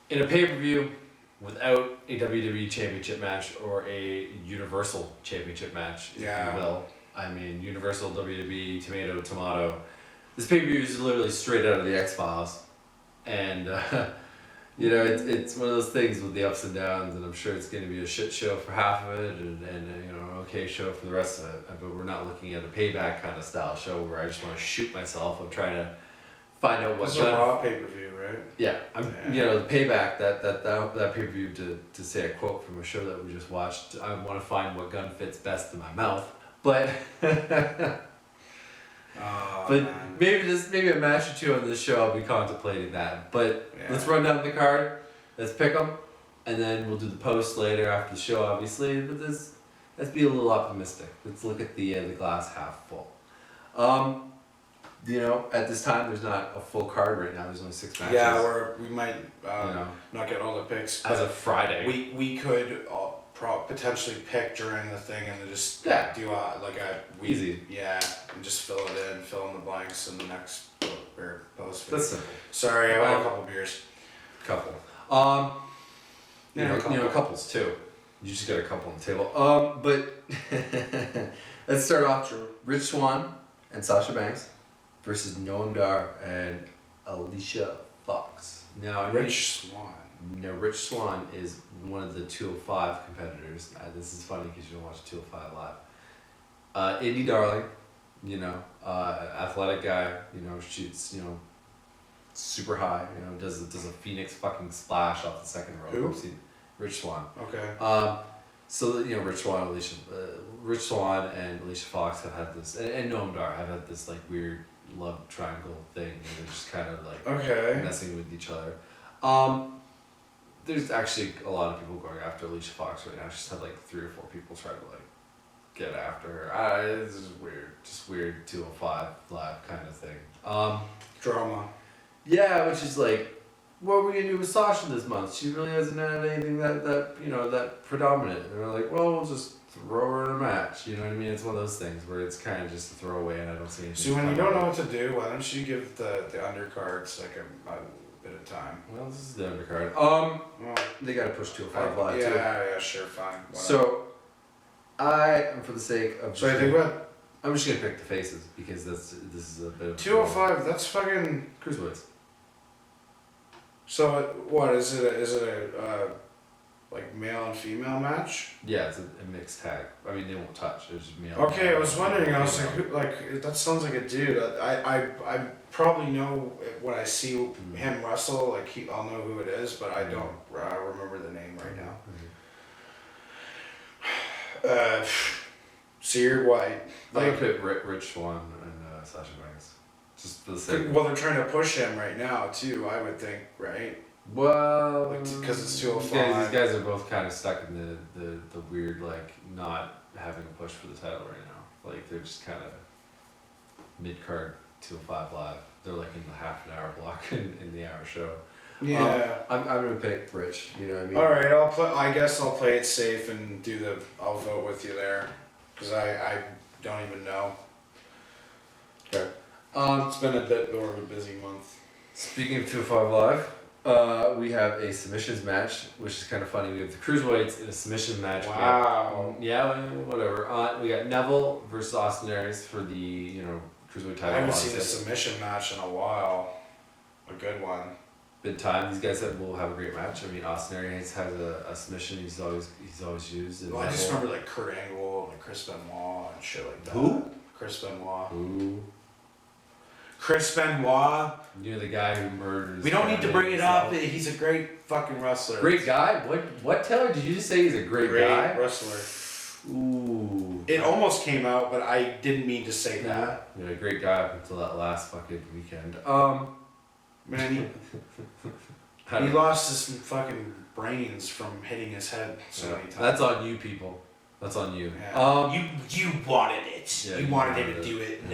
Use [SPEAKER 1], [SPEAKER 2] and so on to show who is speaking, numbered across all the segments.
[SPEAKER 1] in a pay-per-view without a WWE Championship match or a Universal Championship match, if you will. I mean, Universal, WWE, tomato. This pay-per-view is literally straight out of the X-Files. And, it's one of those things with the ups and downs, and I'm sure it's going to be a shit show for half of it and an okay show for the rest of it. But we're not looking at a Payback kind of style show where I just want to shoot myself. I'm trying to find out what's
[SPEAKER 2] a Raw pay-per-view, right?
[SPEAKER 1] Yeah, the Payback, that pay-per-view, to say a quote from a show that we just watched, I want to find what gun fits best in my mouth. But maybe a match or two on this show, I'll be contemplating that. But let's run down the card, let's pick them, and then we'll do the post later after the show, obviously. But let's be a little optimistic. Let's look at the glass half full. At this time, there's not a full card right now. There's only 6 matches.
[SPEAKER 2] Yeah, we might not get all the picks.
[SPEAKER 1] As of Friday.
[SPEAKER 2] We could potentially pick during the thing and then just do
[SPEAKER 1] easy.
[SPEAKER 2] Yeah, and just fill in the blanks in the next post.
[SPEAKER 1] That's simple.
[SPEAKER 2] Sorry, I had a couple beers.
[SPEAKER 1] Couple. Couples too. You just got a couple on the table. But let's start off. Rich Swann and Sasha Banks versus Noam Dar and Alicia Fox. Now,
[SPEAKER 2] Rich
[SPEAKER 1] Swann is one of the 205 competitors. This is funny because you don't watch 205 live. Indie Darling, athletic guy, shoots, super high, does a Phoenix fucking splash off the second row.
[SPEAKER 2] Who?
[SPEAKER 1] Rich Swann.
[SPEAKER 2] Okay.
[SPEAKER 1] So Rich Swann and Alicia Fox have had this, and Noam Dar have had this like weird love triangle thing, and they're just kind of like messing with each other. There's actually a lot of people going after Alicia Fox right now. She's had like 3 or 4 people try to like get after her. This is weird, just weird 205 live kind of thing.
[SPEAKER 2] Drama.
[SPEAKER 1] Yeah, which is like, what are we gonna do with Sasha this month? She really hasn't had anything that predominant. And they're like, well, we'll just throw her in a match. You know what I mean? It's one of those things where it's kind of just a throwaway, and I don't see anything.
[SPEAKER 2] See, when you don't know what to do, why don't you give the undercards like a bit of time?
[SPEAKER 1] Well, this is the undercard. They gotta push 205 live too.
[SPEAKER 2] Yeah, sure, fine. Whatever.
[SPEAKER 1] So, for the sake of.
[SPEAKER 2] So I think what?
[SPEAKER 1] I'm just gonna pick the faces because this is a bit of
[SPEAKER 2] 205. That's fucking
[SPEAKER 1] cruiserweights.
[SPEAKER 2] So what is it? Is it a like male and female match?
[SPEAKER 1] Yeah, it's a mixed tag. I mean, they won't touch. It's just male.
[SPEAKER 2] Okay, I was wondering. I was like, that sounds like a dude. I probably know when I see him wrestle. Like I'll know who it is, but I don't remember the name right now. Seared White.
[SPEAKER 1] I put Rich Swann and Sasha Banks. Just for the sake.
[SPEAKER 2] Well, they're trying to push him right now too. I would think, right?
[SPEAKER 1] Well,
[SPEAKER 2] because it's 205.
[SPEAKER 1] These guys are both kind of stuck in the weird not having a push for the title right now. They're just kind of mid card 205 live. They're in the half an hour block in the hour show.
[SPEAKER 2] Yeah.
[SPEAKER 1] I'm gonna pick Rich. You know what I mean?
[SPEAKER 2] All right, I guess I'll play it safe and I'll vote with you there, because I don't even know.
[SPEAKER 1] Okay.
[SPEAKER 2] It's been a bit more of a busy month.
[SPEAKER 1] Speaking of 205 Live, we have a submissions match, which is kind of funny. We have the Cruiserweights in a submission match.
[SPEAKER 2] Wow.
[SPEAKER 1] Whatever. We got Neville versus Austin Aries for the Cruiserweight title.
[SPEAKER 2] I haven't seen a submission match in a while. A good one.
[SPEAKER 1] Been time. These guys will have a great match. I mean, Austin Aries has a submission he's always used.
[SPEAKER 2] Well, I just remember Kurt Angle and Chris Benoit and shit like that.
[SPEAKER 1] Who?
[SPEAKER 2] Chris Benoit.
[SPEAKER 1] Who?
[SPEAKER 2] Chris Benoit.
[SPEAKER 1] You're the guy who murders.
[SPEAKER 2] We don't need to bring it up. He's a great fucking wrestler.
[SPEAKER 1] Great guy? What Taylor? Did you just say he's a great guy?
[SPEAKER 2] Great wrestler.
[SPEAKER 1] Ooh.
[SPEAKER 2] It almost came out, but I didn't mean to say that.
[SPEAKER 1] You're a great guy up until that last fucking weekend.
[SPEAKER 2] Man, he lost his fucking brains from hitting his head so many times.
[SPEAKER 1] That's on you, people. That's on you.
[SPEAKER 2] Yeah. You wanted it.
[SPEAKER 1] Yeah,
[SPEAKER 2] you wanted him to do it, and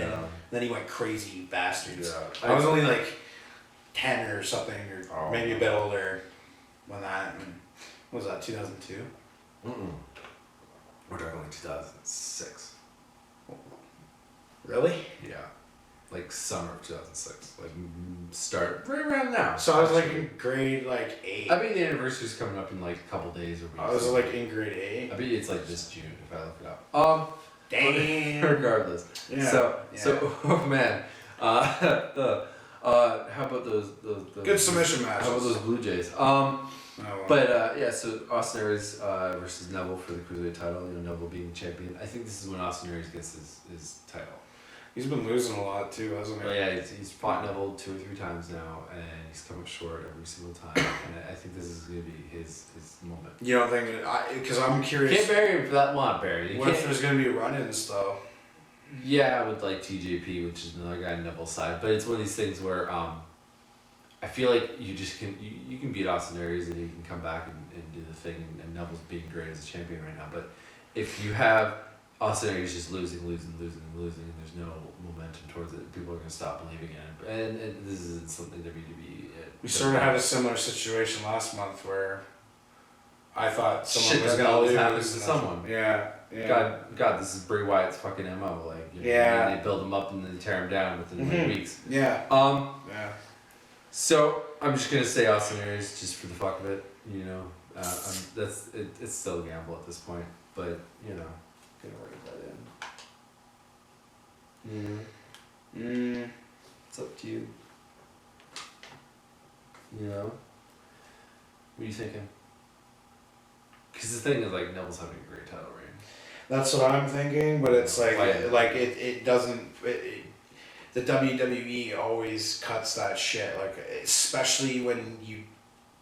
[SPEAKER 2] then he went crazy, you bastards.
[SPEAKER 1] Yeah.
[SPEAKER 2] I was only 10 or something, or maybe a bit older when that. What was that, 2002?
[SPEAKER 1] We're talking 2006.
[SPEAKER 2] Really?
[SPEAKER 1] Yeah. like summer of 2006, like start right around now.
[SPEAKER 2] So I was like in grade like 8.
[SPEAKER 1] I mean, the anniversary's coming up in like a couple days or weeks.
[SPEAKER 2] I was like in grade 8.
[SPEAKER 1] I bet it's like this June if I look it up.
[SPEAKER 2] Damn.
[SPEAKER 1] Regardless.
[SPEAKER 2] Yeah.
[SPEAKER 1] So oh man. How about those
[SPEAKER 2] good submission matches.
[SPEAKER 1] How about those Blue Jays? So Austin Aries versus Neville for the Cruiserweight title. You know, Neville being the champion. I think this is when Austin Aries gets his title.
[SPEAKER 2] He's been losing a lot too, hasn't he?
[SPEAKER 1] Oh yeah, he's fought Neville 2 or 3 times now, and he's come up short every single time. And I think this is going to be his moment.
[SPEAKER 2] You don't think? Because I'm curious.
[SPEAKER 1] Can't bury him for that long, Barry.
[SPEAKER 2] What if there's going to be run-ins though?
[SPEAKER 1] Yeah, with like TJP, which is another guy on Neville's side, but it's one of these things where I feel like you just can you can beat Austin Aries and you can come back and do the thing, and Neville's being great as a champion right now. But if you have Austin Aries just losing, and there's no momentum towards it, people are gonna stop believing in it. And this isn't something WWE.
[SPEAKER 2] We sort of had a similar situation last month where I thought someone
[SPEAKER 1] Shit
[SPEAKER 2] was
[SPEAKER 1] that
[SPEAKER 2] gonna
[SPEAKER 1] always
[SPEAKER 2] lose.
[SPEAKER 1] happens to someone.
[SPEAKER 2] Yeah.
[SPEAKER 1] God, this is Bray Wyatt's fucking MO. Like, you know,
[SPEAKER 2] Yeah.
[SPEAKER 1] and they build him up and then tear him down within like weeks.
[SPEAKER 2] Yeah.
[SPEAKER 1] Yeah. So I'm just gonna say Austin Aries just for the fuck of it. You know, it's still a gamble at this point, but you know, gonna work that in. It's up to you. You know, what are you thinking? Because the thing is, like, Neville's having a great title reign.
[SPEAKER 2] That's what I'm thinking, but it's like
[SPEAKER 1] Like-
[SPEAKER 2] it doesn't. The WWE always cuts that shit, like especially when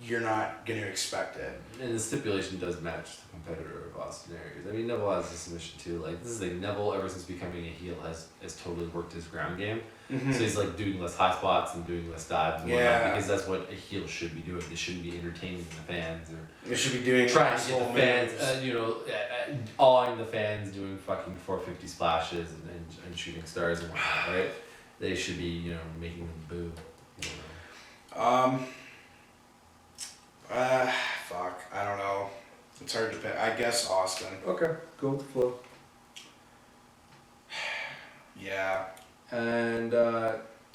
[SPEAKER 2] you're not gonna expect it.
[SPEAKER 1] And the stipulation does match the competitor of Austin Aries. I mean, Neville has a submission too. Like, this is like Neville, ever since becoming a heel, has totally worked his ground game.
[SPEAKER 2] Mm-hmm.
[SPEAKER 1] So he's like doing less high spots and doing less dives and
[SPEAKER 2] Yeah.
[SPEAKER 1] whatnot, because that's what a heel should be doing. They shouldn't be entertaining the fans or
[SPEAKER 2] They should be doing
[SPEAKER 1] trying to get
[SPEAKER 2] asshole
[SPEAKER 1] the fans,
[SPEAKER 2] moves.
[SPEAKER 1] awing the fans, doing fucking 450 splashes and shooting stars and whatnot, right? They should be, you know, making them boo. You know.
[SPEAKER 2] Fuck. I don't know. It's hard to pick. I guess Austin.
[SPEAKER 1] Okay, go with the flow.
[SPEAKER 2] Yeah.
[SPEAKER 1] And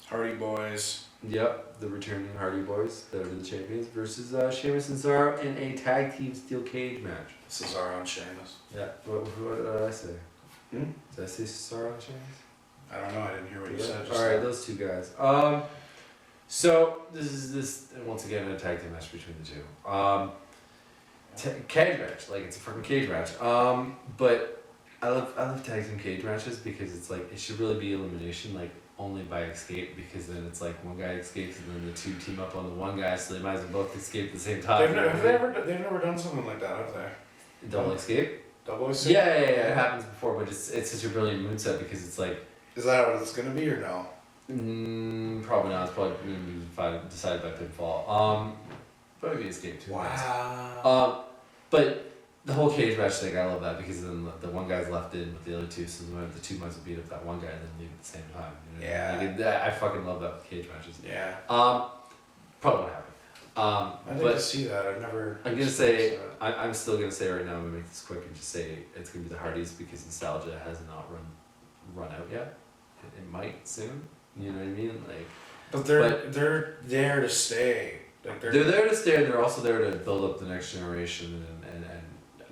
[SPEAKER 2] Hardy Boys.
[SPEAKER 1] yep, the returning Hardy Boys that are the champions versus Sheamus and Cesaro in a tag team steel cage match.
[SPEAKER 2] Cesaro and Sheamus.
[SPEAKER 1] Yeah, what did I say?
[SPEAKER 2] Hmm?
[SPEAKER 1] Did I say Cesaro and Sheamus?
[SPEAKER 2] I don't know. I didn't hear what you
[SPEAKER 1] Yeah.
[SPEAKER 2] said.
[SPEAKER 1] All right, those two guys. So this is once again a tag team match between the two. Cage match, like it's a fucking cage match. But I love tag team cage matches because it's like it should really be elimination, like only by escape, because then it's like one guy escapes and then the two team up on the one guy, so they might as well both escape at the same time.
[SPEAKER 2] They've never done something like that, have they?
[SPEAKER 1] Double escape?
[SPEAKER 2] Double escape?
[SPEAKER 1] Yeah, it happens before, but it's such a brilliant moveset because it's like.
[SPEAKER 2] Is that what it's gonna be or no?
[SPEAKER 1] Probably not. It's probably going to be decided by pinfall. But maybe escape too.
[SPEAKER 2] Wow.
[SPEAKER 1] But the whole cage match thing, I love that because then the one guy's left in with the other two, so the two might as well beat up that one guy and then leave at the same time. You know?
[SPEAKER 2] Yeah.
[SPEAKER 1] I fucking love that with cage matches.
[SPEAKER 2] Yeah.
[SPEAKER 1] Probably won't happen.
[SPEAKER 2] I'd like to see that. I've never.
[SPEAKER 1] I'm gonna say I'm still gonna say right now. I'm gonna make this quick and just say it's gonna be the Hardys because nostalgia has not run out yet. It might soon. You know what I mean? Like.
[SPEAKER 2] But they're there to stay. Like
[SPEAKER 1] they're there to stay, and they're also there to build up the next generation, and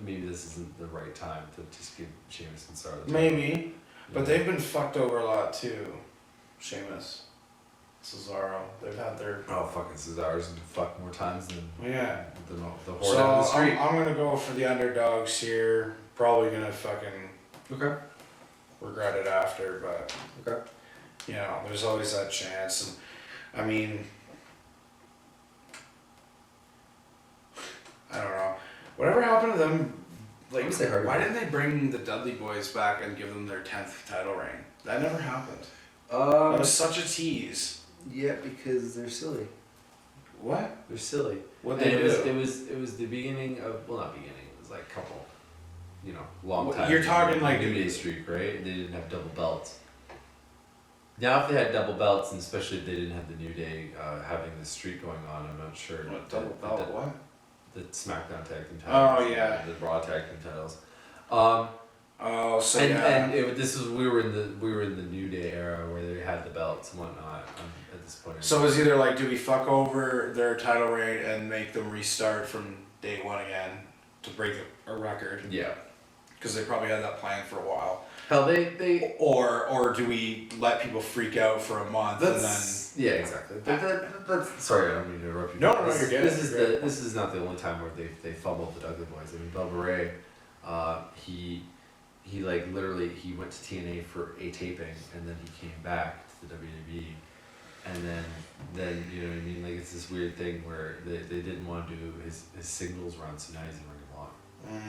[SPEAKER 1] maybe this isn't the right time to just give Sheamus and Cesaro the title.
[SPEAKER 2] Maybe, but they've been fucked over a lot too. Sheamus, Cesaro, they've had their.
[SPEAKER 1] Oh, fucking Cesaro's been fucked more times than the horde
[SPEAKER 2] So
[SPEAKER 1] down the street.
[SPEAKER 2] I'm gonna go for the underdogs here. Probably gonna fucking
[SPEAKER 1] Okay.
[SPEAKER 2] regret it after, but
[SPEAKER 1] Okay.
[SPEAKER 2] you know, there's always that chance. And I mean, I don't know. Whatever happened to them? Like,
[SPEAKER 1] I would say Hardy
[SPEAKER 2] why
[SPEAKER 1] Boys.
[SPEAKER 2] didn't they bring the Dudley Boys back and give them their 10th title reign? That never happened. That was such a tease.
[SPEAKER 1] Yeah, because they're silly.
[SPEAKER 2] What?
[SPEAKER 1] They're silly.
[SPEAKER 2] What
[SPEAKER 1] And
[SPEAKER 2] they do?
[SPEAKER 1] it was the beginning of, well, not beginning. It was like a couple, you know, long
[SPEAKER 2] Well,
[SPEAKER 1] time.
[SPEAKER 2] you're talking like-
[SPEAKER 1] New Day streak, right? They didn't have double belts. Now, if they had double belts, and especially if they didn't have the New Day having this streak going on, I'm not sure.
[SPEAKER 2] What double belt? What?
[SPEAKER 1] The SmackDown tag team titles.
[SPEAKER 2] Oh, yeah.
[SPEAKER 1] And the Raw tag team titles.
[SPEAKER 2] Oh, so
[SPEAKER 1] and we were in the New Day era where they had the belts and whatnot at this point.
[SPEAKER 2] So it was either like, do we fuck over their title reign and make them restart from day one again to break a record?
[SPEAKER 1] Yeah.
[SPEAKER 2] Because they probably had that plan for a while.
[SPEAKER 1] Hell, they
[SPEAKER 2] or do we let people freak out for a month and then?
[SPEAKER 1] Yeah, exactly. That's sorry, I don't mean to interrupt you.
[SPEAKER 2] No, you're good.
[SPEAKER 1] This is not the only time where they fumbled the Dudley Boys. I mean, Bubba Ray, he like literally he went to TNA for a taping and then he came back to the WWE, and then you know what I mean, like it's this weird thing where they didn't want to do his singles run, so now he's in Ring of Honor.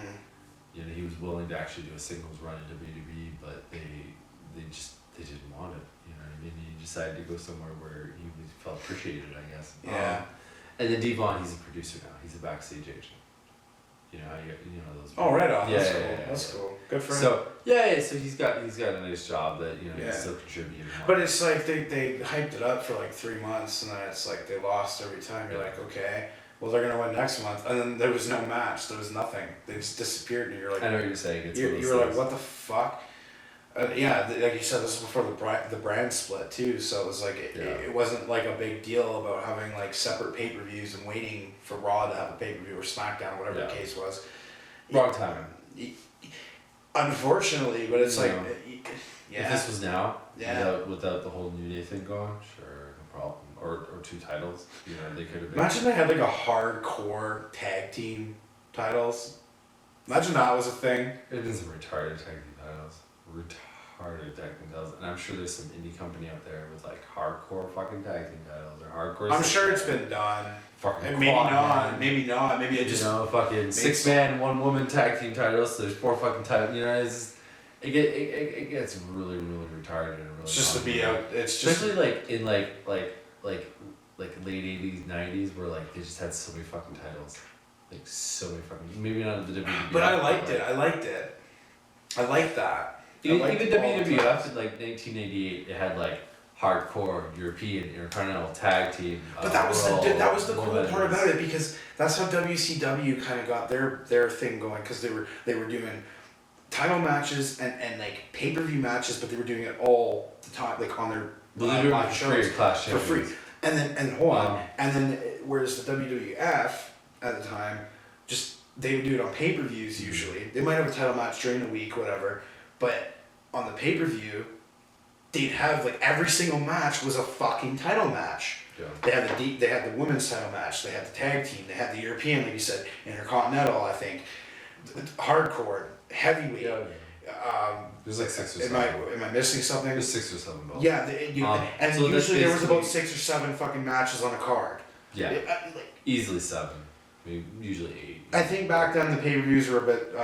[SPEAKER 1] You know, he was willing to actually do a singles run in WWE, but they didn't want it. You know what I mean? He decided to go somewhere where he felt appreciated, I guess.
[SPEAKER 2] Yeah.
[SPEAKER 1] And then Devon, he's a producer now. He's a backstage agent. You know, you know those.
[SPEAKER 2] Oh, right on.
[SPEAKER 1] Yeah,
[SPEAKER 2] that's cool.
[SPEAKER 1] yeah,
[SPEAKER 2] That's cool. Good for him.
[SPEAKER 1] So so he's got a nice job that you know he still contribute.
[SPEAKER 2] But it's like they hyped it up for like 3 months and then it's like they lost every time. You're like, okay, well they're gonna win next month, and then there was no match. There was nothing. They just disappeared, and you're like,
[SPEAKER 1] I know what you're saying. It's
[SPEAKER 2] you were like, what the fuck? Yeah, like you said, this was before the brand split too. So it was like it wasn't like a big deal about having like separate pay-per-views and waiting for Raw to have a pay-per-view or SmackDown, whatever the case was.
[SPEAKER 1] Wrong time.
[SPEAKER 2] Unfortunately, but it's like,
[SPEAKER 1] If this was now, without the whole New Day thing going, sure, no problem. Or 2 titles, you know, they could have been.
[SPEAKER 2] Imagine they had like a hardcore tag team titles. Imagine that was a thing.
[SPEAKER 1] It is retarded tag team titles. Retarded tag team titles. And I'm sure there's some indie company out there with like hardcore fucking tag team titles or hardcore.
[SPEAKER 2] I'm sure it's been done.
[SPEAKER 1] Fucking
[SPEAKER 2] and maybe not. Maybe not. Maybe it just.
[SPEAKER 1] You know, fucking 6-man, 1-woman tag team titles. So there's 4 fucking titles. You know, it gets really, really retarded and really.
[SPEAKER 2] It's just to be out. It's just.
[SPEAKER 1] Especially like in like late 80s, 90s, where like they just had so many fucking titles. Like so many fucking. Maybe not the WWE.
[SPEAKER 2] But I liked it. I liked that.
[SPEAKER 1] Even WWF in like 1988, it had like hardcore European Intercontinental Tag Team.
[SPEAKER 2] But that was the cool part about it, because that's how WCW kind of got their thing going, because they were doing title matches and like pay-per-view matches, but they were doing it all the time, like on their live shows for free. And then whereas the WWF at the time, just they would do it on pay-per-views usually. They might have a title match during the week, whatever, but on the pay-per-view, they'd have like every single match was a fucking title match.
[SPEAKER 1] Yeah.
[SPEAKER 2] They had the women's title match, they had the tag team, they had the European, like you said, Intercontinental, I think, hardcore, heavyweight.
[SPEAKER 1] Yeah. There's like 6 or 7.
[SPEAKER 2] Am I missing something?
[SPEAKER 1] There's 6 or 7 belts.
[SPEAKER 2] Yeah, and
[SPEAKER 1] so
[SPEAKER 2] usually there was about 6 or 7 fucking matches on a card.
[SPEAKER 1] Yeah. Easily 7. I mean, usually 8.
[SPEAKER 2] I think back then the pay-per-views were a bit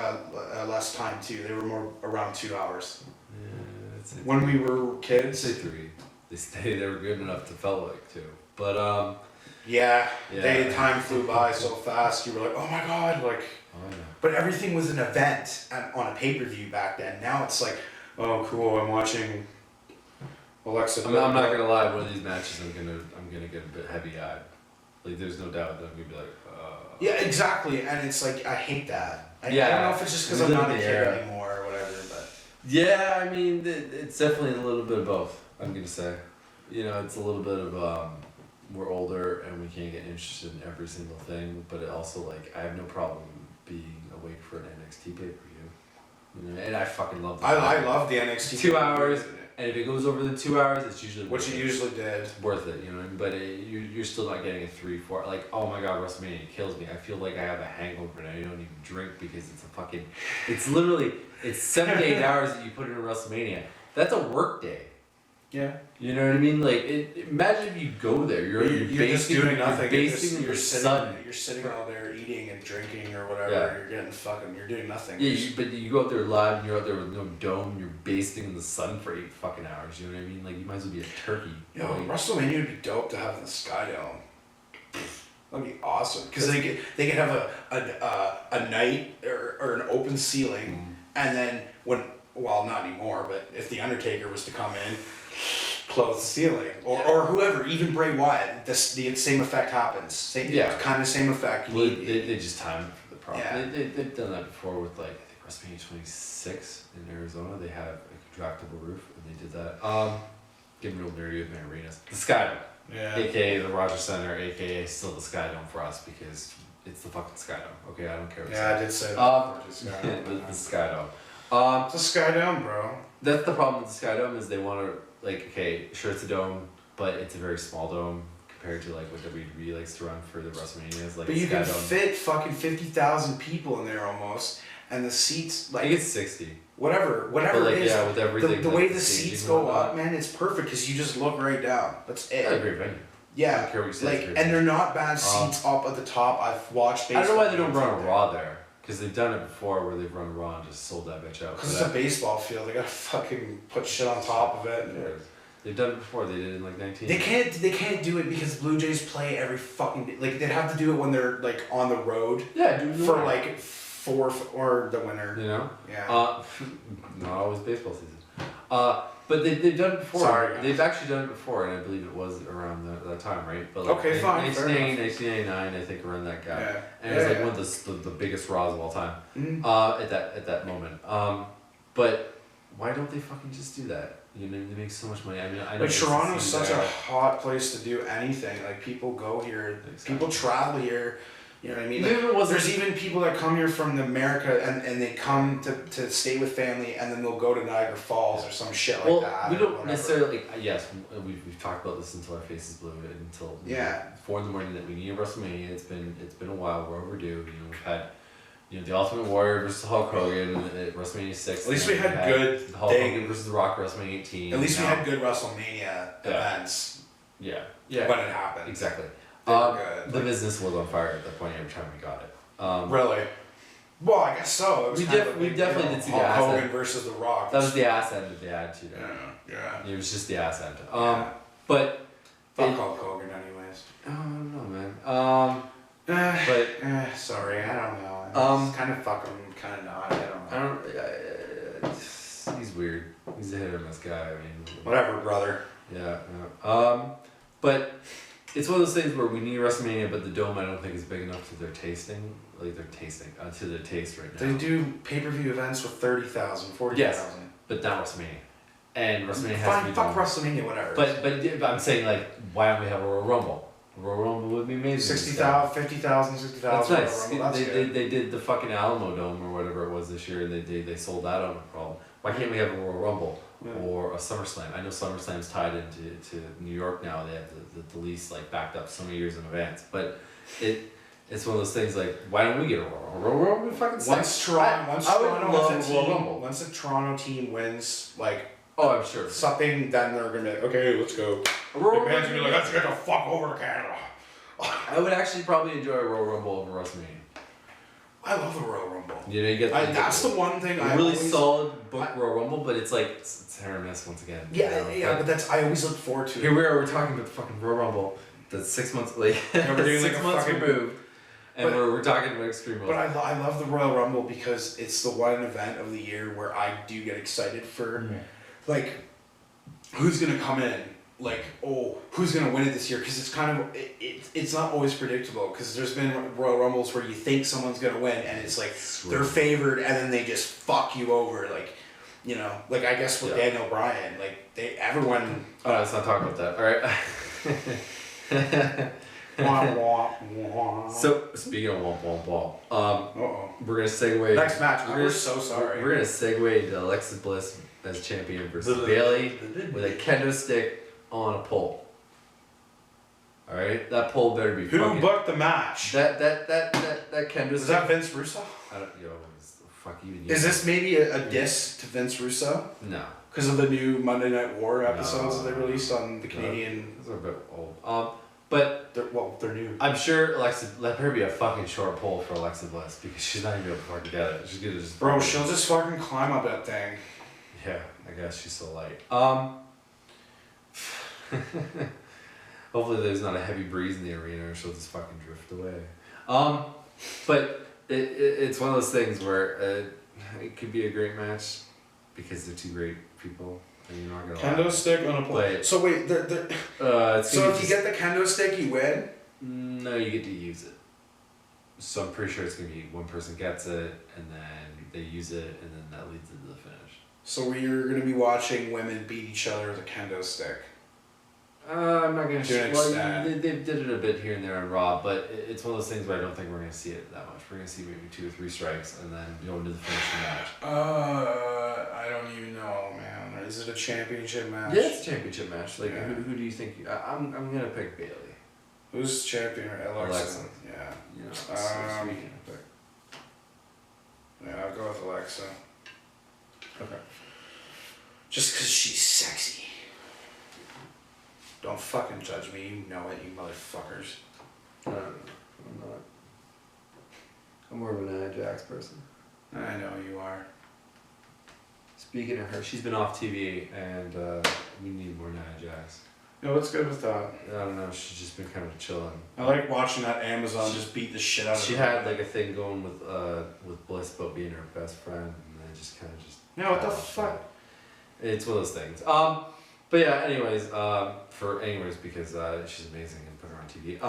[SPEAKER 2] less time too. They were more around 2 hours.
[SPEAKER 1] Yeah,
[SPEAKER 2] when we were kids.
[SPEAKER 1] I'd say 3. They were good enough to felt like 2. But
[SPEAKER 2] time flew by so fast. You were like, oh my god, like.
[SPEAKER 1] Oh, yeah.
[SPEAKER 2] But everything was an event on a pay-per-view back then. Now it's like, oh cool, I'm watching Alexa.
[SPEAKER 1] I'm not gonna lie. One of these matches, I'm gonna get a bit heavy-eyed. Like, there's no doubt that I'm gonna be like.
[SPEAKER 2] Yeah, exactly, and it's like I hate that. I don't know if it's just because I'm not a kid anymore or whatever, but.
[SPEAKER 1] Yeah, I mean, it's definitely a little bit of both. I'm gonna say, you know, it's a little bit of we're older and we can't get interested in every single thing, but it also like I have no problem being awake for an NXT pay-per-view. You know, and I fucking love the
[SPEAKER 2] I love the NXT
[SPEAKER 1] 2 hours, and if it goes over the 2 hours, it's usually
[SPEAKER 2] which it usually did.
[SPEAKER 1] Worth it, you know. But you're still not getting a 3-4. Like, oh my god, WrestleMania kills me. I feel like I have a hangover and I don't even drink because it's literally 7 to 8 hours that you put in a WrestleMania. That's a work day.
[SPEAKER 2] Yeah.
[SPEAKER 1] You know what I mean? Like, imagine if you go there. You're
[SPEAKER 2] just doing nothing.
[SPEAKER 1] You're sitting
[SPEAKER 2] all there eating and drinking or whatever. Yeah. You're doing nothing.
[SPEAKER 1] Yeah, but you go out there live and you're out there with no dome. You're basting in the sun for 8 fucking hours. You know what I mean? Like, you might as well be a turkey.
[SPEAKER 2] Yo, WrestleMania would be dope to have in the Sky Dome. That'd be awesome. Because they could have a night or an open ceiling, and then not anymore, but if The Undertaker was to come in, close the ceiling, or whoever, even Bray Wyatt, the same effect happens. Kind of same effect.
[SPEAKER 1] Well, they just timed it for the problem. Yeah. They've done that before with like WrestleMania 26 in Arizona, they have a contractible roof, and they did that. Getting real nerdy with my arenas. The Skydome.
[SPEAKER 2] Yeah.
[SPEAKER 1] AKA the Rogers Center, AKA still the Skydome for us because it's the fucking Skydome. Okay, I don't care.
[SPEAKER 2] Yeah, I did say that.
[SPEAKER 1] The Skydome.
[SPEAKER 2] It's a Skydome, bro.
[SPEAKER 1] That's the problem with the Skydome is they want to like sure it's a dome, but it's a very small dome compared to like what WWE likes to run for the WrestleManias. Like
[SPEAKER 2] but you can
[SPEAKER 1] Skydome.
[SPEAKER 2] fit fucking 50,000 people in there almost, and the seats like
[SPEAKER 1] I think it's 60.
[SPEAKER 2] whatever
[SPEAKER 1] But like,
[SPEAKER 2] it is.
[SPEAKER 1] yeah, with everything.
[SPEAKER 2] The
[SPEAKER 1] like,
[SPEAKER 2] way the
[SPEAKER 1] staging
[SPEAKER 2] seats
[SPEAKER 1] and
[SPEAKER 2] go
[SPEAKER 1] whatnot.
[SPEAKER 2] up, man, it's perfect because you just look right down. That's it.
[SPEAKER 1] That's a great venue. I
[SPEAKER 2] Yeah,
[SPEAKER 1] don't care what you say,
[SPEAKER 2] like,
[SPEAKER 1] it's great
[SPEAKER 2] and they're
[SPEAKER 1] venue.
[SPEAKER 2] not bad seats up at the top. I've watched.
[SPEAKER 1] I don't know why they don't
[SPEAKER 2] baseball
[SPEAKER 1] run a
[SPEAKER 2] games
[SPEAKER 1] Raw there. Because they've done it before where they've run Raw and just sold that bitch out.
[SPEAKER 2] Because it's a baseball field. They gotta fucking put shit on top of it. And
[SPEAKER 1] They've done it before. They did it in like 19.
[SPEAKER 2] they can't do it because Blue Jays play every fucking day. Like they have to do it when they're like on the road
[SPEAKER 1] Yeah, dude.
[SPEAKER 2] for like fourth or the winter.
[SPEAKER 1] You know?
[SPEAKER 2] Yeah.
[SPEAKER 1] Not always baseball season. But they've done it before.
[SPEAKER 2] Sorry, guys.
[SPEAKER 1] They've actually done it before, and I believe it was around that time, right? But like
[SPEAKER 2] Okay, fine, fair
[SPEAKER 1] 1999, I think around that gap.
[SPEAKER 2] Yeah.
[SPEAKER 1] And it was like
[SPEAKER 2] Yeah.
[SPEAKER 1] one of the biggest Raws of all time.
[SPEAKER 2] Mhm.
[SPEAKER 1] At that moment. But why don't they fucking just do that? You know, they make so much money. I mean, I know
[SPEAKER 2] Like
[SPEAKER 1] it's
[SPEAKER 2] Toronto's
[SPEAKER 1] just
[SPEAKER 2] such a hot place to do anything. Like people go here,
[SPEAKER 1] Exactly.
[SPEAKER 2] people travel here. You know what I mean?
[SPEAKER 1] Even if it wasn't-
[SPEAKER 2] There's even people that come here from America and they come to stay with family and then they'll go to Niagara Falls or some shit like
[SPEAKER 1] well,
[SPEAKER 2] that.
[SPEAKER 1] we
[SPEAKER 2] or
[SPEAKER 1] don't
[SPEAKER 2] whatever.
[SPEAKER 1] necessarily. Yes, we've talked about this until our faces blue. Until
[SPEAKER 2] Yeah.
[SPEAKER 1] 4 in the morning that we need a WrestleMania. It's been a while. We're overdue. You know, we've had the Ultimate Warrior versus Hulk Hogan at WrestleMania 6.
[SPEAKER 2] At least we
[SPEAKER 1] and
[SPEAKER 2] had good
[SPEAKER 1] Hulk
[SPEAKER 2] day-
[SPEAKER 1] Hogan versus The Rock at WrestleMania 18.
[SPEAKER 2] At least we
[SPEAKER 1] Now-
[SPEAKER 2] had good WrestleMania events
[SPEAKER 1] Yeah.
[SPEAKER 2] when it happened.
[SPEAKER 1] Exactly.
[SPEAKER 2] They were good.
[SPEAKER 1] The business was on fire at that point every time we got it.
[SPEAKER 2] Really? Well, I guess so. It was
[SPEAKER 1] We
[SPEAKER 2] kind of
[SPEAKER 1] def-
[SPEAKER 2] a
[SPEAKER 1] we
[SPEAKER 2] big
[SPEAKER 1] definitely
[SPEAKER 2] deal.
[SPEAKER 1] did see the
[SPEAKER 2] Hulk
[SPEAKER 1] ass
[SPEAKER 2] Hogan
[SPEAKER 1] end.
[SPEAKER 2] versus The Rock.
[SPEAKER 1] That was the ass end that they had to.
[SPEAKER 2] Yeah.
[SPEAKER 1] It was just the ass end.
[SPEAKER 2] Yeah.
[SPEAKER 1] But
[SPEAKER 2] Fuck
[SPEAKER 1] it-
[SPEAKER 2] Hulk Hogan, anyways.
[SPEAKER 1] I don't know, man. But
[SPEAKER 2] Sorry, I don't know. Kind of fuck him, kind of not. I don't know.
[SPEAKER 1] he's weird. He's a hit or miss guy. I mean,
[SPEAKER 2] Whatever, brother.
[SPEAKER 1] yeah. But it's one of those things where we need WrestleMania, but the dome I don't think is big enough to their tasting. Like their tasting, to their taste right now.
[SPEAKER 2] They do pay-per-view events with 30,000, 40,000.
[SPEAKER 1] But not WrestleMania. And WrestleMania has to
[SPEAKER 2] Fine,
[SPEAKER 1] be
[SPEAKER 2] fuck
[SPEAKER 1] done.
[SPEAKER 2] WrestleMania, whatever.
[SPEAKER 1] But I'm saying like, why don't we have a Royal Rumble? A Royal Rumble would be amazing.
[SPEAKER 2] 60,000, 50,000, 60,000.
[SPEAKER 1] That's nice.
[SPEAKER 2] That's good.
[SPEAKER 1] They did the fucking Alamo Dome or whatever it was this year, and they sold that on a problem. Why can't we have a Royal Rumble or a SummerSlam? I know SummerSlam's tied into New York now. They have the lease like backed up so many years in advance, but it's one of those things like, why don't we get a Royal Rumble? Be fucking sick.
[SPEAKER 2] Once Toronto,
[SPEAKER 1] I would love
[SPEAKER 2] as a
[SPEAKER 1] a Royal
[SPEAKER 2] team,
[SPEAKER 1] Rumble.
[SPEAKER 2] once the Toronto team wins, like
[SPEAKER 1] Oh, I'm sure.
[SPEAKER 2] something, then they're gonna be like, okay, let's go.
[SPEAKER 1] A Royal
[SPEAKER 2] Big Man's
[SPEAKER 1] Rumble-
[SPEAKER 2] gonna be like, let's get the fuck over to Canada.
[SPEAKER 1] I would actually probably enjoy a Royal Rumble over WrestleMania.
[SPEAKER 2] I love the Royal Rumble.
[SPEAKER 1] You know, you get
[SPEAKER 2] That's the one thing
[SPEAKER 1] a
[SPEAKER 2] I
[SPEAKER 1] really
[SPEAKER 2] always,
[SPEAKER 1] solid book Royal Rumble, but it's like it's hit or miss once again.
[SPEAKER 2] Yeah,
[SPEAKER 1] you know,
[SPEAKER 2] but that's I always look forward to.
[SPEAKER 1] Here we are, we're talking about the fucking Royal Rumble that's 6 months late.
[SPEAKER 2] Yeah, we're doing
[SPEAKER 1] 6
[SPEAKER 2] like a
[SPEAKER 1] months
[SPEAKER 2] fucking-
[SPEAKER 1] removed. And
[SPEAKER 2] But-
[SPEAKER 1] we're talking about Extreme Rules.
[SPEAKER 2] But I love the Royal Rumble because it's the one event of the year where I do get excited for, like, who's gonna come in. Like, oh, who's gonna win it this year? Because it's kind of it's not always predictable. Because there's been Royal Rumbles where you think someone's gonna win and it's like they're favored and then they just fuck you over. Like, you know, like I guess with
[SPEAKER 1] Yeah.
[SPEAKER 2] Daniel Bryan, like everyone.
[SPEAKER 1] Oh, let's not talk about that. All right.
[SPEAKER 2] Wah, wah, wah.
[SPEAKER 1] So speaking of womp womp womp,
[SPEAKER 2] Uh-oh.
[SPEAKER 1] we're gonna segue.
[SPEAKER 2] Next match.
[SPEAKER 1] We're
[SPEAKER 2] We're
[SPEAKER 1] gonna-
[SPEAKER 2] so sorry.
[SPEAKER 1] We're gonna segue to Alexa Bliss as champion versus Bailey with a kendo stick on a pole. All right, that pole better be
[SPEAKER 2] Who
[SPEAKER 1] fucking.
[SPEAKER 2] booked the match?
[SPEAKER 1] That kendo
[SPEAKER 2] Is
[SPEAKER 1] stick.
[SPEAKER 2] that Vince Russo?
[SPEAKER 1] I don't. Fuck even.
[SPEAKER 2] Is this maybe a diss to Vince Russo?
[SPEAKER 1] No.
[SPEAKER 2] Because of the new Monday Night War episodes that they released on the Canadian.
[SPEAKER 1] Those are a bit old. But
[SPEAKER 2] They're new.
[SPEAKER 1] I'm sure Alexa. Let her be a fucking short pole for Alexa Bliss because she's not even able to fucking get it. She's gonna just.
[SPEAKER 2] Bro, she'll just fucking climb up that thing.
[SPEAKER 1] Yeah, I guess she's so light. Hopefully there's not a heavy breeze in the arena or she'll just fucking drift away. But it's one of those things where it could be a great match because they're two great people and you're not gonna
[SPEAKER 2] Kendo stick on a pole.
[SPEAKER 1] But-
[SPEAKER 2] So wait,
[SPEAKER 1] it's
[SPEAKER 2] so
[SPEAKER 1] gonna
[SPEAKER 2] if
[SPEAKER 1] be
[SPEAKER 2] you get the kendo stick, you win.
[SPEAKER 1] no, you get to use it. So I'm pretty sure it's gonna be one person gets it, and then they use it, and then that leads into the finish.
[SPEAKER 2] So we're gonna be watching women beat each other with a kendo stick.
[SPEAKER 1] I'm not gonna.
[SPEAKER 2] To an extent.
[SPEAKER 1] They did it a bit here and there on Raw, but it's one of those things where I don't think we're gonna see it that much. We're gonna see maybe 2 or 3 strikes, and then go into the finishing match.
[SPEAKER 2] I don't even know, man. Is it a championship match?
[SPEAKER 1] Yeah, it's a championship match. Like,
[SPEAKER 2] Yeah.
[SPEAKER 1] who do you think? I'm gonna pick Bailey.
[SPEAKER 2] Who's champion? Alexa. Yeah.
[SPEAKER 1] You know, so we can pick.
[SPEAKER 2] Yeah, I'll go with Alexa.
[SPEAKER 1] Okay.
[SPEAKER 2] Just because she's sexy. Don't fucking judge me. You know it, you motherfuckers.
[SPEAKER 1] I'm not. I'm more of a Nia Jax person.
[SPEAKER 2] I know you are.
[SPEAKER 1] Speaking of her, she's been off TV, and we need more Nia Jax.
[SPEAKER 2] No, what's good with that?
[SPEAKER 1] I don't know. She's just been kind of chilling.
[SPEAKER 2] I like watching that Amazon just beat the shit out of her.
[SPEAKER 1] She had like a thing going with Bliss about being her best friend, and then just kind of just.
[SPEAKER 2] No, what the fuck?
[SPEAKER 1] It's one of those things. But yeah. Anyways, because she's amazing and put her on TV.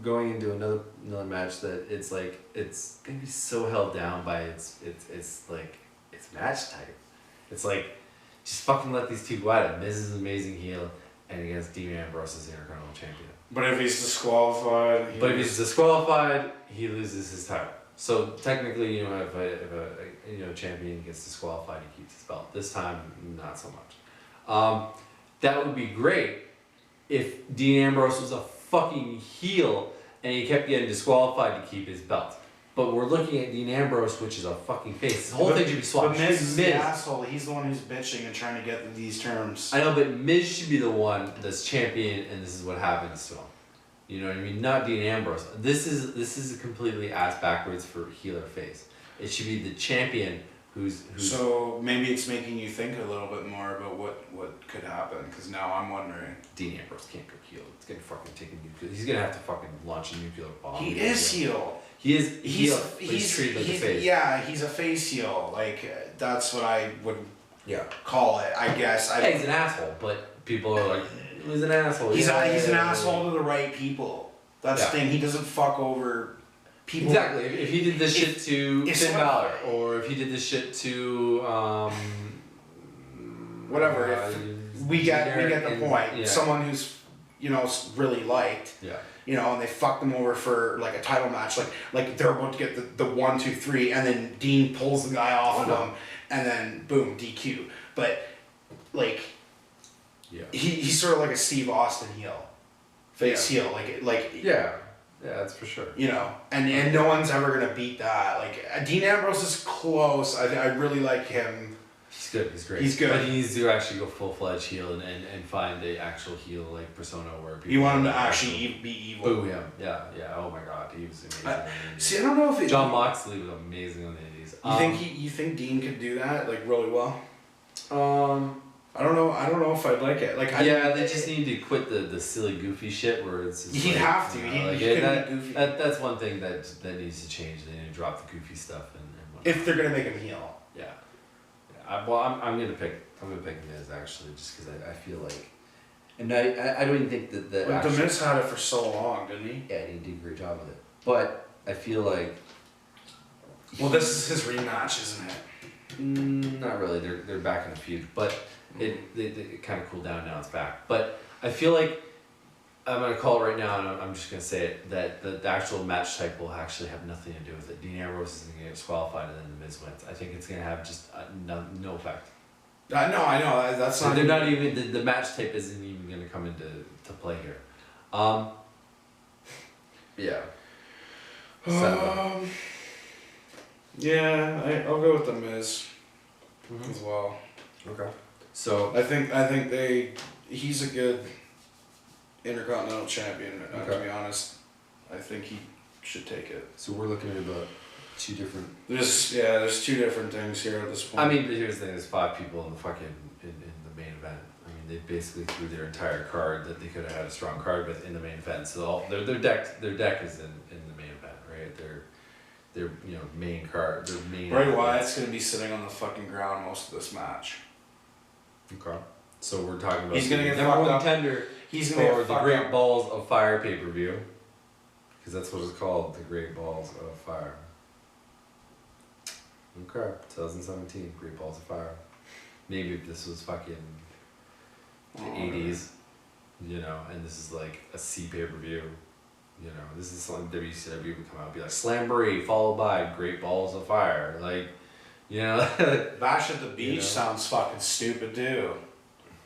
[SPEAKER 1] Going into another match that it's like it's gonna be so held down by its match type. It's like just fucking let these two go at it. Miz is an amazing heel, and against Dean Ambrose as the Intercontinental Champion.
[SPEAKER 2] But if he's disqualified,
[SPEAKER 1] But if he's disqualified, he loses his title. So technically, if a champion gets disqualified, he keeps his belt. This time, not so much. That would be great if Dean Ambrose was a fucking heel and he kept getting disqualified to keep his belt. But we're looking at Dean Ambrose, which is a fucking face. This whole thing should be swapped.
[SPEAKER 2] But Miz is the asshole. He's the one who's bitching and trying to get these terms.
[SPEAKER 1] I know, but Miz should be the one that's champion, and this is what happens to him. You know what I mean? Not Dean Ambrose. This is completely ass backwards for heel or face. It should be the champion who's.
[SPEAKER 2] So maybe it's making you think a little bit more about what could happen. Because now I'm wondering.
[SPEAKER 1] Dean Ambrose can't go heel. It's gonna fucking take a nuclear. He's gonna have to fucking launch a nuclear bomb.
[SPEAKER 2] He is heel.
[SPEAKER 1] He is heel. He's treated like a face.
[SPEAKER 2] Yeah, he's a face heel. Like that's what I would.
[SPEAKER 1] Yeah.
[SPEAKER 2] Call it. I guess.
[SPEAKER 1] Yeah, he's an asshole, but people are like, he's an asshole.
[SPEAKER 2] He's an asshole to the right people. That's the thing. He doesn't fuck over people.
[SPEAKER 1] Exactly. If he did this shit to Finn Balor, or if he did this shit to
[SPEAKER 2] whatever. We get the point.
[SPEAKER 1] Yeah.
[SPEAKER 2] Someone who's really liked.
[SPEAKER 1] Yeah.
[SPEAKER 2] And they fucked them over for like a title match. Like they're about to get the 1, 2, 3, and then Dean pulls the guy off of them, and then boom, DQ. But like.
[SPEAKER 1] Yeah.
[SPEAKER 2] He's sort of like a Steve Austin heel. Face heel. Like
[SPEAKER 1] yeah, that's for sure.
[SPEAKER 2] And no one's ever gonna beat that. Like Dean Ambrose is close. I really like him.
[SPEAKER 1] He's good. He's great.
[SPEAKER 2] He's good.
[SPEAKER 1] But he needs to actually go full-fledged heel and find the actual heel like persona where people.
[SPEAKER 2] You want him to actually be evil.
[SPEAKER 1] Boo him. Yeah. Oh my God, he was amazing.
[SPEAKER 2] See, I don't know if
[SPEAKER 1] John Moxley was amazing on the Indies.
[SPEAKER 2] You think Dean could do that like really well? I don't know if I'd like it.
[SPEAKER 1] They just need to quit the silly goofy shit where it's. Just
[SPEAKER 2] he'd have to. He couldn't be goofy.
[SPEAKER 1] That's one thing that needs to change. They need to drop the goofy stuff and
[SPEAKER 2] if they're gonna make him heel.
[SPEAKER 1] Yeah. I'm gonna pick Miz actually just because I feel like, and I don't even think that
[SPEAKER 2] But the Miz had it for so long, didn't he?
[SPEAKER 1] Yeah, he did a great job with it. But I feel like.
[SPEAKER 2] Well, this is his rematch, isn't it?
[SPEAKER 1] Not really. They're back in a feud, but. It kind of cooled down, now it's back. But I feel like I'm going to call it right now, and I'm just going to say it, that the actual match type will actually have nothing to do with it. Dean Ambrose is going to get disqualified, and then the Miz wins. I think it's going to have just no effect.
[SPEAKER 2] No, I know. That's not.
[SPEAKER 1] They're not even the match type isn't even going to come into play here. Yeah.
[SPEAKER 2] Yeah, I'll go with the Miz as well.
[SPEAKER 1] Okay. So
[SPEAKER 2] I think he's a good Intercontinental Champion. To be honest, I think he should take it.
[SPEAKER 1] So we're looking at about 2 different.
[SPEAKER 2] There's 2 different things here at this point.
[SPEAKER 1] I mean, but here's the thing: there's 5 people in the fucking in the main event. I mean, they basically threw their entire card that they could have had a strong card with in the main event. So their deck is in the main event, right? Their main card, their main.
[SPEAKER 2] Bray Wyatt's gonna be sitting on the fucking ground most of this match.
[SPEAKER 1] Okay. So we're talking about
[SPEAKER 2] he's gonna get
[SPEAKER 1] number
[SPEAKER 2] fucked
[SPEAKER 1] one
[SPEAKER 2] up.
[SPEAKER 1] contender
[SPEAKER 2] He's gonna
[SPEAKER 1] for
[SPEAKER 2] get
[SPEAKER 1] the
[SPEAKER 2] fucked
[SPEAKER 1] Great
[SPEAKER 2] up.
[SPEAKER 1] Balls of Fire pay-per-view. Because that's what it's called, the Great Balls of Fire. Okay, 2017, Great Balls of Fire. Maybe if this was fucking the 80s, you know, and this is like a C pay-per-view, you know, this is something WCW would come out and be like, Slamboree followed by Great Balls of Fire. Like, you know.
[SPEAKER 2] Bash at the Beach sounds fucking stupid too.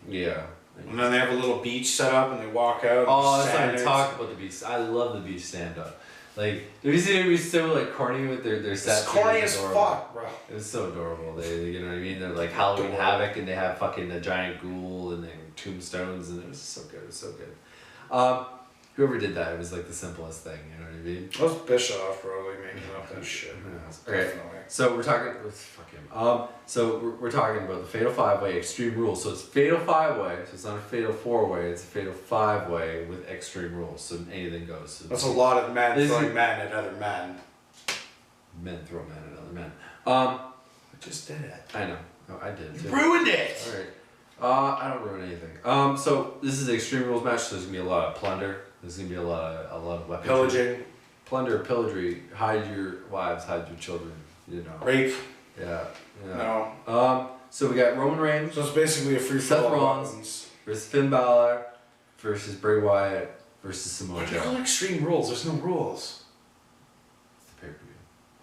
[SPEAKER 1] Yeah.
[SPEAKER 2] And then they have a little beach set up and they walk out.
[SPEAKER 1] Oh, let's not even talk about the beach. I love the beach stand-up. Like, WCW is so like corny with their sets.
[SPEAKER 2] It's corny as fuck, bro.
[SPEAKER 1] It was so adorable. They, you know what I mean? They're like Halloween Havoc, and they have fucking a giant ghoul and then tombstones, and it was so good. It was so good. Whoever did that, it was like the simplest thing. You know what I mean?
[SPEAKER 2] That was Bischoff probably making up that shit.
[SPEAKER 1] Okay. So we're talking. Fuck him. So we're talking about the Fatal 5-Way Extreme Rules. So it's Fatal 5-Way. So it's not a Fatal 4-Way. It's a Fatal 5-Way with Extreme Rules. So anything goes. So
[SPEAKER 2] that's a lot of men throwing men at other men.
[SPEAKER 1] Men throw men at other men.
[SPEAKER 2] I just did it.
[SPEAKER 1] I know. Oh, I did too.
[SPEAKER 2] Ruined it.
[SPEAKER 1] All right. I don't ruin anything. So this is the Extreme Rules match. So there's gonna be a lot of plunder. There's gonna be a lot of weapons.
[SPEAKER 2] Pillaging.
[SPEAKER 1] Plunder, pillaging. Hide your wives. Hide your children. You know.
[SPEAKER 2] Rape.
[SPEAKER 1] Yeah.
[SPEAKER 2] No.
[SPEAKER 1] So we got Roman Reigns.
[SPEAKER 2] So it's basically a free
[SPEAKER 1] Seth Rollins versus Finn Balor versus Bray Wyatt versus Samoa Joe.
[SPEAKER 2] They're all Extreme Rules. There's no rules.
[SPEAKER 1] It's the pay-per-view.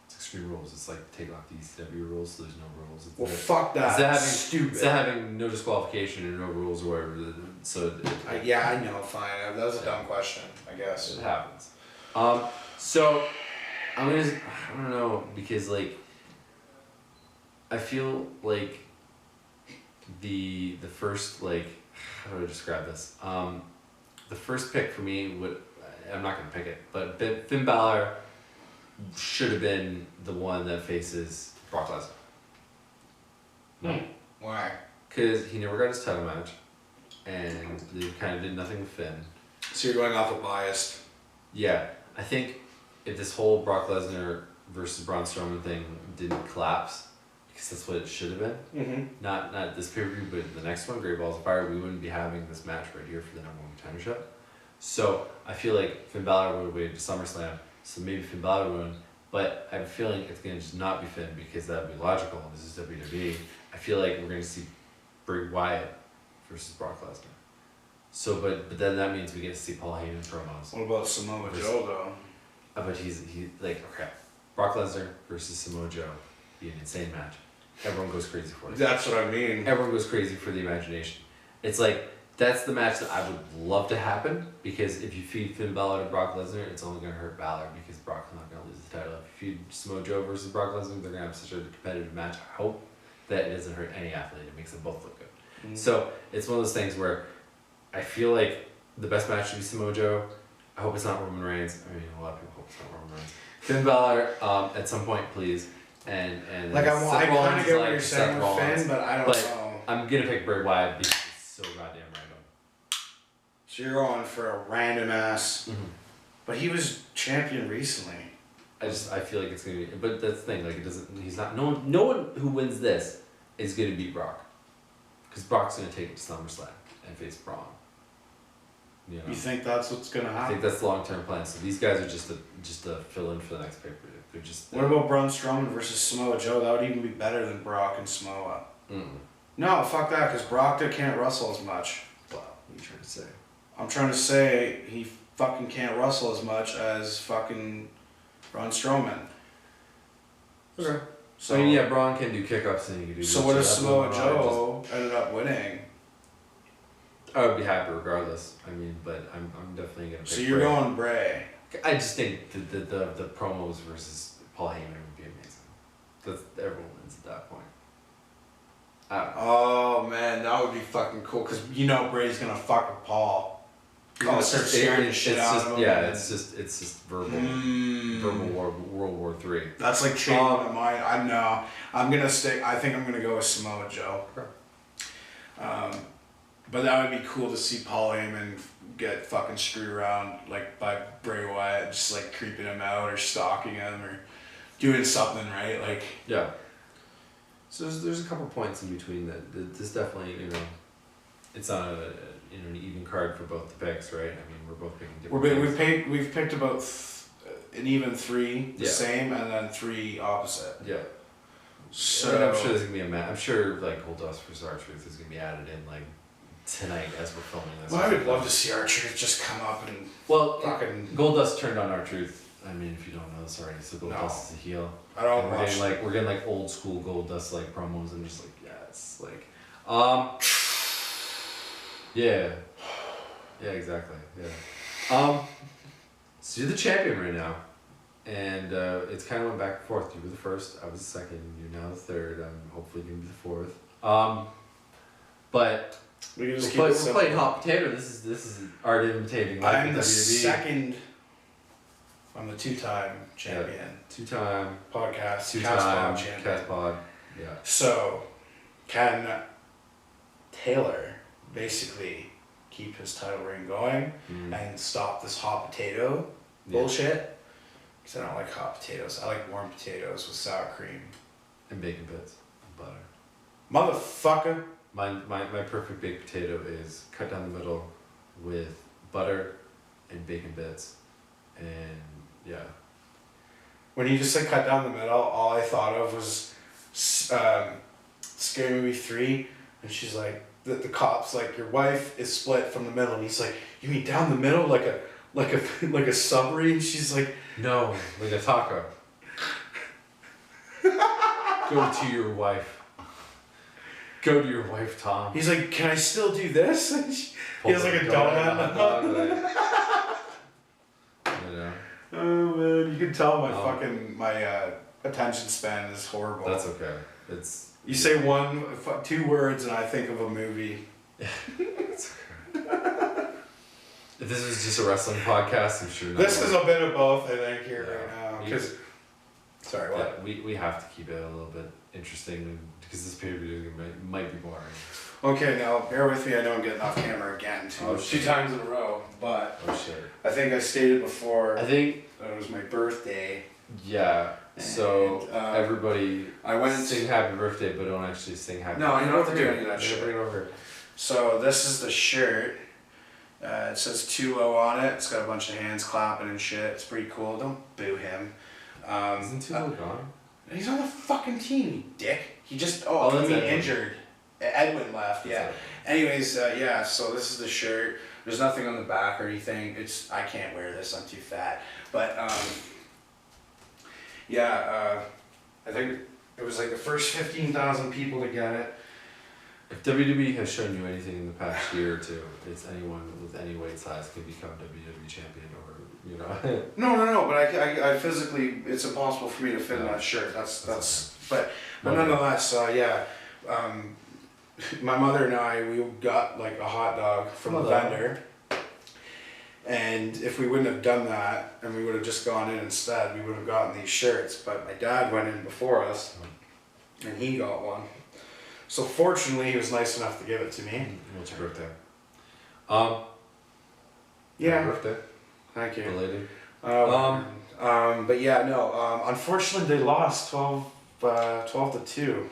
[SPEAKER 1] It's Extreme Rules. It's like take off the ECW rules, so there's no rules. It's
[SPEAKER 2] Well, fuck that.
[SPEAKER 1] It's
[SPEAKER 2] stupid.
[SPEAKER 1] It's having no disqualification and no rules or whatever. So
[SPEAKER 2] yeah, I know. Fine. That was a dumb question. I guess
[SPEAKER 1] it happens. So I don't know, because like I feel like the first, like, how do I describe this? The first pick for me I'm not gonna pick it, but Finn Balor should have been the one that faces Brock Lesnar.
[SPEAKER 2] Why?
[SPEAKER 1] Because he never got his title match, and they kind of did nothing with Finn.
[SPEAKER 2] So you're going off of biased.
[SPEAKER 1] Yeah, I think if this whole Brock Lesnar versus Braun Strowman thing didn't collapse, because that's what it should have been.
[SPEAKER 2] Mm-hmm.
[SPEAKER 1] Not this pay-per-view, but the next one, Great Balls of Fire, we wouldn't be having this match right here for the #1 contendership. So I feel like Finn Balor would have waited to SummerSlam, so maybe Finn Balor would win, but I have a feeling it's going to just not be Finn, because that would be logical. This is WWE. I feel like we're going to see Bray Wyatt versus Brock Lesnar. So, but then that means we get to see Paul Heyman promos.
[SPEAKER 2] What about Samoa Joe though?
[SPEAKER 1] But he's like, okay, Brock Lesnar versus Samoa Joe, be an insane match. Everyone goes crazy for it.
[SPEAKER 2] That's what I mean.
[SPEAKER 1] Everyone goes crazy for the imagination. It's like, that's the match that I would love to happen, because if you feed Finn Balor to Brock Lesnar, it's only going to hurt Balor, because Brock's not going to lose the title. If you feed Samoa Joe versus Brock Lesnar, they're going to have such a competitive match. I hope that it doesn't hurt any athlete. It makes them both look good. Mm-hmm. So it's one of those things where I feel like the best match should be Samoa Joe. I hope it's not Roman Reigns. I mean, a lot of people hope it's not Roman Reigns. Finn Balor, at some point, please. And
[SPEAKER 2] like I kind of get what you're saying with Finn, but I don't know.
[SPEAKER 1] I'm gonna pick Bray Wyatt because it's so goddamn random.
[SPEAKER 2] So you're on for a random ass, but he was champion recently.
[SPEAKER 1] I feel like it's gonna be, but that's the thing. Like it doesn't. He's not. No one who wins this is gonna beat Brock, because Brock's gonna take it to SummerSlam and face Braun. You know?
[SPEAKER 2] You think that's what's gonna happen?
[SPEAKER 1] I think that's the long-term plan. So these guys are just a fill-in for the next pay-per-view. They're just.
[SPEAKER 2] What about Braun Strowman versus Samoa Joe? That would even be better than Brock and Samoa. No, fuck that, because Brock can't wrestle as much.
[SPEAKER 1] Wow, what are you trying to say?
[SPEAKER 2] I'm trying to say he fucking can't wrestle as much as fucking Braun Strowman.
[SPEAKER 1] Okay. So I mean, yeah, Braun can do kickups and he can do.
[SPEAKER 2] So what if Samoa Joe ended up winning?
[SPEAKER 1] I would be happy regardless. I mean, but I'm definitely gonna pick
[SPEAKER 2] So you're
[SPEAKER 1] Bray.
[SPEAKER 2] going Bray.
[SPEAKER 1] I just think the promos versus Paul Heyman would be amazing. That's everyone wins at that point.
[SPEAKER 2] Oh man, that would be fucking cool, because you know Bray's gonna fuck with Paul. He's gonna start scaring the shit out of him.
[SPEAKER 1] Yeah, it's just verbal war, World War III.
[SPEAKER 2] That's like changing my mind. I know. I think I'm gonna go with Samoa Joe.
[SPEAKER 1] Okay.
[SPEAKER 2] But that would be cool to see Paul Heyman get fucking screwed around like by Bray Wyatt, just like creeping him out or stalking him or doing something, right? Like
[SPEAKER 1] yeah. So there's a couple points in between that. This definitely, it's on an even card for both the picks, right? I mean, we're both picking different.
[SPEAKER 2] We've picked about an even 3, the
[SPEAKER 1] Yeah.
[SPEAKER 2] same, and then 3 opposite.
[SPEAKER 1] Yeah.
[SPEAKER 2] So
[SPEAKER 1] And I'm sure there's gonna be a match. I'm sure like Goldust versus R-Truth is gonna be added in like tonight as we're filming this.
[SPEAKER 2] Well, I would love to see R-Truth just come up and
[SPEAKER 1] Well,
[SPEAKER 2] fucking.
[SPEAKER 1] Goldust turned on R-Truth. I mean, if you don't know this already, so Goldust
[SPEAKER 2] No.
[SPEAKER 1] is a heel.
[SPEAKER 2] I don't
[SPEAKER 1] And we're
[SPEAKER 2] watch.
[SPEAKER 1] getting like old school Goldust like promos and just like yes, like yeah, yeah, exactly, yeah. So you're the champion right now, and it's kind of went back and forth. You were the first, I was the second. You're now the third. I'm hopefully gonna be the fourth. But
[SPEAKER 2] We can just keep
[SPEAKER 1] we're
[SPEAKER 2] it simple.
[SPEAKER 1] playing hot potato. This is art imitating. Life
[SPEAKER 2] I'm
[SPEAKER 1] in
[SPEAKER 2] the
[SPEAKER 1] WWE.
[SPEAKER 2] second. I'm the 2-time champion.
[SPEAKER 1] Two-time,
[SPEAKER 2] Podcast.
[SPEAKER 1] two-time
[SPEAKER 2] Cast Pod champion.
[SPEAKER 1] Cast Pod. Yeah.
[SPEAKER 2] So, can Taylor basically keep his title reign going and stop this hot potato bullshit? Because I don't like hot potatoes. I like warm potatoes with sour cream.
[SPEAKER 1] And bacon bits, and butter.
[SPEAKER 2] Motherfucker.
[SPEAKER 1] My perfect baked potato is cut down the middle with butter and bacon bits, and yeah.
[SPEAKER 2] When you just said cut down the middle, all I thought of was Scary Movie 3, and she's like, the cop's like, your wife is split from the middle, and he's like, you mean down the middle like a submarine? And she's like,
[SPEAKER 1] No, like a taco. Go to your wife. Go to your wife, Tom.
[SPEAKER 2] he's like, can I still do this? And he has like a
[SPEAKER 1] Pull the
[SPEAKER 2] donut.
[SPEAKER 1] dog, you know.
[SPEAKER 2] Oh man, you can tell my
[SPEAKER 1] Oh.
[SPEAKER 2] fucking attention span is horrible.
[SPEAKER 1] That's okay. It's
[SPEAKER 2] You say 2 words and I think of a movie.
[SPEAKER 1] it's okay. If this is just a wrestling podcast, I'm sure.
[SPEAKER 2] This is a bit of both, I think, here
[SPEAKER 1] Yeah.
[SPEAKER 2] right now. Because, sorry, what?
[SPEAKER 1] Yeah, we have to keep it a little bit interesting because this pay-per-view might be boring.
[SPEAKER 2] Okay, now bear with me. I know I'm getting off camera again
[SPEAKER 1] Oh,
[SPEAKER 2] two
[SPEAKER 1] shit.
[SPEAKER 2] times in a row, but
[SPEAKER 1] Oh shit.
[SPEAKER 2] I think I stated before
[SPEAKER 1] I think
[SPEAKER 2] that it was my birthday.
[SPEAKER 1] yeah. So
[SPEAKER 2] And,
[SPEAKER 1] everybody
[SPEAKER 2] I went.
[SPEAKER 1] sing happy birthday, but don't actually sing happy.
[SPEAKER 2] No, you don't have to do
[SPEAKER 1] birthday.
[SPEAKER 2] any of that
[SPEAKER 1] Yeah,
[SPEAKER 2] shit.
[SPEAKER 1] bring it over.
[SPEAKER 2] So this is the shirt. It says 2-0 on it. It's got a bunch of hands clapping and shit. It's pretty cool. Don't boo him.
[SPEAKER 1] Isn't Tulo gone?
[SPEAKER 2] He's on the fucking team, you dick. He just
[SPEAKER 1] Oh, that's
[SPEAKER 2] he
[SPEAKER 1] Edwin.
[SPEAKER 2] injured. Edwin left. Yeah.
[SPEAKER 1] That's
[SPEAKER 2] Anyways, yeah. So this is the shirt. There's nothing on the back or anything. I can't wear this. I'm too fat. But yeah. I think it was like the first 15,000 people to get it.
[SPEAKER 1] If WWE has shown you anything in the past year or two, it's anyone with any weight size can become WWE champion, or you know.
[SPEAKER 2] No. But I physically, it's impossible for me to fit in that shirt. That's. But nonetheless, yeah. My mother and I, we got like a hot dog from the vendor. And if we wouldn't have done that, and we would have just gone in instead, we would have gotten these shirts. But my dad went in before us, and he got one. So fortunately, he was nice enough to give it to me.
[SPEAKER 1] What's your birthday?
[SPEAKER 2] Yeah.
[SPEAKER 1] Happy birthday.
[SPEAKER 2] Thank you.
[SPEAKER 1] Belated.
[SPEAKER 2] But yeah, no. Unfortunately, they lost 12 to 2.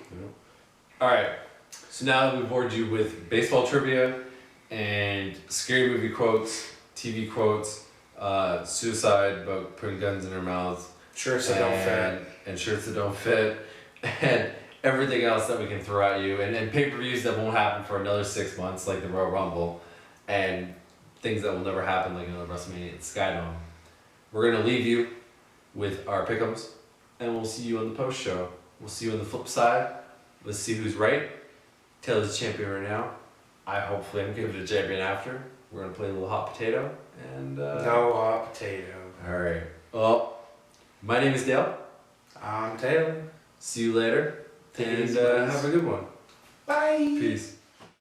[SPEAKER 1] All right. So now that we've bored you with baseball trivia and scary movie quotes, TV quotes, suicide about putting guns in their mouths,
[SPEAKER 2] Shirts that don't fit.
[SPEAKER 1] and shirts that don't fit, and everything else that we can throw at you, and pay-per-views that won't happen for another 6 months, like the Royal Rumble, and things that will never happen, like another WrestleMania at Skydome. We're gonna leave you with our pick'ems, and we'll see you on the post show. We'll see you on the flip side. Let's see who's right. Taylor's the champion right now. Hopefully I'm giving it a champion after. We're gonna play a little hot potato, and
[SPEAKER 2] No hot potato.
[SPEAKER 1] all right. Well, my name is Dale.
[SPEAKER 2] I'm Taylor.
[SPEAKER 1] See you later,
[SPEAKER 2] Take it
[SPEAKER 1] and
[SPEAKER 2] easy, boys.
[SPEAKER 1] have a good one.
[SPEAKER 2] Bye.
[SPEAKER 1] Peace.